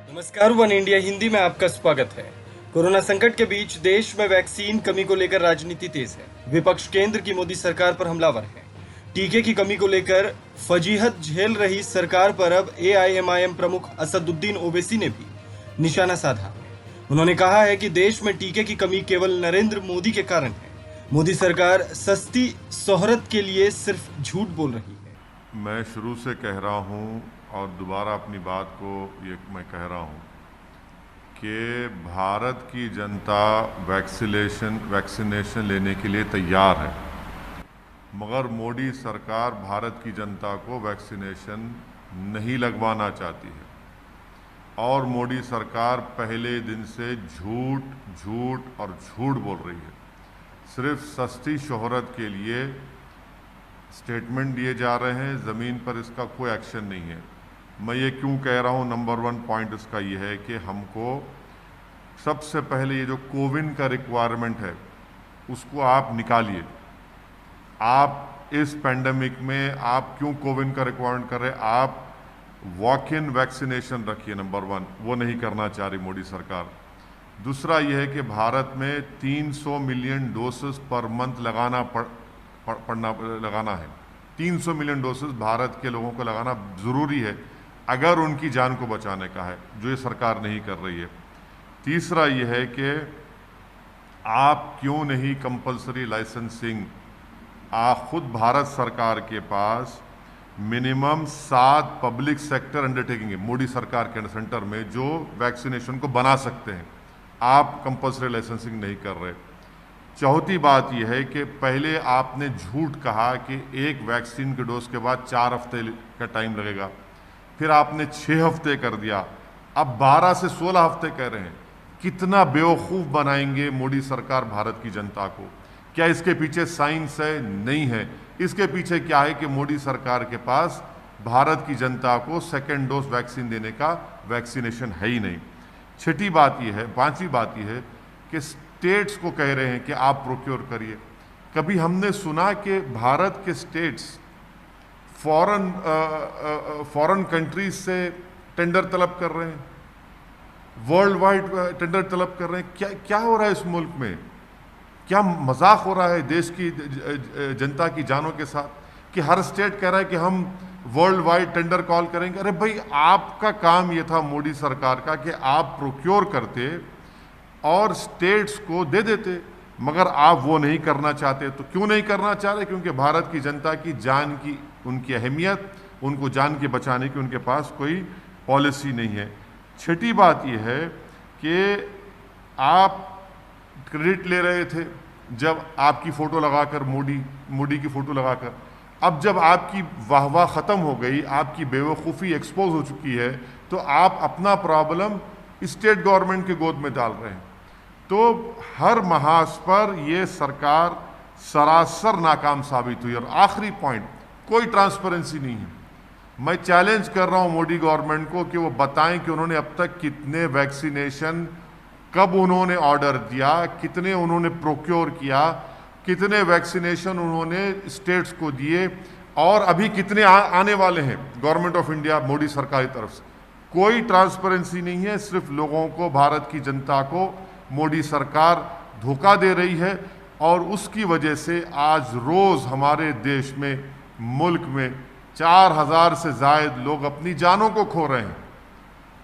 नमस्कार, one India Hindi में आपका स्वागत है। कोरोना संकट के बीच देश में वैक्सीन कमी को लेकर राजनीति तेज है। विपक्ष केंद्र की मोदी सरकार पर हमलावर है। टीके की कमी को लेकर फजीहत झेल रही सरकार पर अब एआईएमआईएम प्रमुख असदुद्दीन ओवैसी ने भी निशाना साधा। उन्होंने कहा है कि देश में टीके की कमी केवल नरेंद्र मोदी के कारण है। मोदी सरकार सस्ती शोहरत के लिए सिर्फ झूठ बोल रही है। मैं शुरू से कह रहा हूं और दोबारा अपनी बात को ये मैं कह रहा हूं कि भारत की जनता वैक्सीनेशन लेने के लिए तैयार है, मगर मोदी सरकार भारत की जनता को वैक्सीनेशन नहीं लगवाना चाहती है और मोदी सरकार पहले दिन से झूठ और झूठ बोल रही है। सिर्फ सस्ती शोहरत के लिए स्टेटमेंट दिए जा रहे हैं, ज़मीन पर इसका कोई एक्शन नहीं है। मैं ये क्यों कह रहा हूँ, नंबर 1 पॉइंट इसका ये है कि हमको सबसे पहले ये जो कोविन का रिक्वायरमेंट है उसको आप निकालिए। आप इस पेंडेमिक में आप क्यों कोविन का रिक्वायरमेंट कर रहे हैं? आप वॉक इन वैक्सीनेशन रखिए, नंबर 1। वो नहीं करना चाह रही मोदी सरकार। दूसरा यह है कि भारत में 300 मिलियन डोसेस पर मंथ लगाना है। 300 मिलियन डोसेस भारत के लोगों को लगाना ज़रूरी है अगर उनकी जान को बचाने का है, जो ये सरकार नहीं कर रही है। तीसरा यह है कि आप क्यों नहीं कंपल्सरी लाइसेंसिंग, खुद भारत सरकार के पास मिनिमम 7 पब्लिक सेक्टर अंडरटेकिंग है मोदी सरकार के सेंटर में जो वैक्सीनेशन को बना सकते हैं। आप कंपल्सरी लाइसेंसिंग नहीं कर रहे। चौथी बात यह है कि पहले आपने झूठ कहा कि एक वैक्सीन के डोज के बाद 4 हफ्ते का टाइम लगेगा, फिर आपने 6 हफ्ते कर दिया, अब 12 से 16 हफ्ते कह रहे हैं। कितना बेवकूफ़ बनाएंगे मोदी सरकार भारत की जनता को? क्या इसके पीछे साइंस है? नहीं है। इसके पीछे क्या है कि मोदी सरकार के पास भारत की जनता को सेकेंड डोज वैक्सीन देने का वैक्सीनेशन है ही नहीं। पांचवी बात यह है कि स्टेट्स को कह रहे हैं कि आप प्रोक्योर करिए। कभी हमने सुना कि भारत के स्टेट्स फॉरेन कंट्रीज से टेंडर तलब कर रहे हैं, वर्ल्ड वाइड टेंडर तलब कर रहे हैं? क्या हो रहा है इस मुल्क में? क्या मजाक हो रहा है देश की जनता की जानों के साथ कि हर स्टेट कह रहा है कि हम वर्ल्ड वाइड टेंडर कॉल करेंगे? अरे भाई, आपका काम ये था मोदी सरकार का कि आप प्रोक्योर करते और स्टेट्स को दे देते, मगर आप वो नहीं करना चाहते। तो क्यों नहीं करना चाह रहे? क्योंकि भारत की जनता की जान की उनकी अहमियत, उनको जान के बचाने की उनके पास कोई पॉलिसी नहीं है। छठी बात यह है कि आप क्रेडिट ले रहे थे जब आपकी फ़ोटो लगाकर, मोदी की फ़ोटो लगाकर। अब जब आपकी वाहवाह ख़त्म हो गई, आपकी बेवकूफ़ी एक्सपोज हो चुकी है, तो आप अपना प्रॉब्लम स्टेट गवर्नमेंट के गोद में डाल रहे हैं। तो हर महाज पर ये सरकार सरासर नाकाम साबित हुई। और आखिरी पॉइंट, कोई ट्रांसपेरेंसी नहीं है। मैं चैलेंज कर रहा हूँ मोदी गवर्नमेंट को कि वो बताएं कि उन्होंने अब तक कितने वैक्सीनेशन, कब उन्होंने ऑर्डर दिया, कितने उन्होंने प्रोक्योर किया, कितने वैक्सीनेशन उन्होंने स्टेट्स को दिए और अभी कितने आने वाले हैं गवर्नमेंट ऑफ इंडिया मोदी सरकार की तरफ से। कोई ट्रांसपेरेंसी नहीं है। सिर्फ लोगों को, भारत की जनता को मोदी सरकार धोखा दे रही है और उसकी वजह से आज रोज़ हमारे देश में, मुल्क में 4000 से ज़ायद लोग अपनी जानों को खो रहे हैं।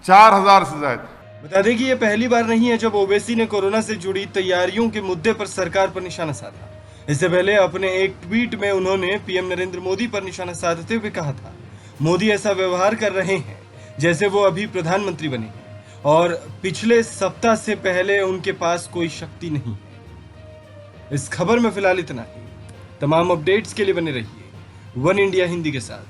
4000 से ज़ायद। बता दें कि यह पहली बार नहीं है जब ओवैसी ने कोरोना से जुड़ी तैयारियों के मुद्दे पर सरकार पर निशाना साधा। इससे पहले अपने एक ट्वीट में उन्होंने पीएम नरेंद्र मोदी पर निशाना साधते हुए कहा था, मोदी ऐसा व्यवहार कर रहे हैं जैसे वो अभी प्रधानमंत्री बने हैं और पिछले सप्ताह से पहले उनके पास कोई शक्ति नहीं है। इस खबर में फिलहाल इतना ही। तमाम अपडेट्स के लिए बने रहिए वन इंडिया हिंदी के साथ।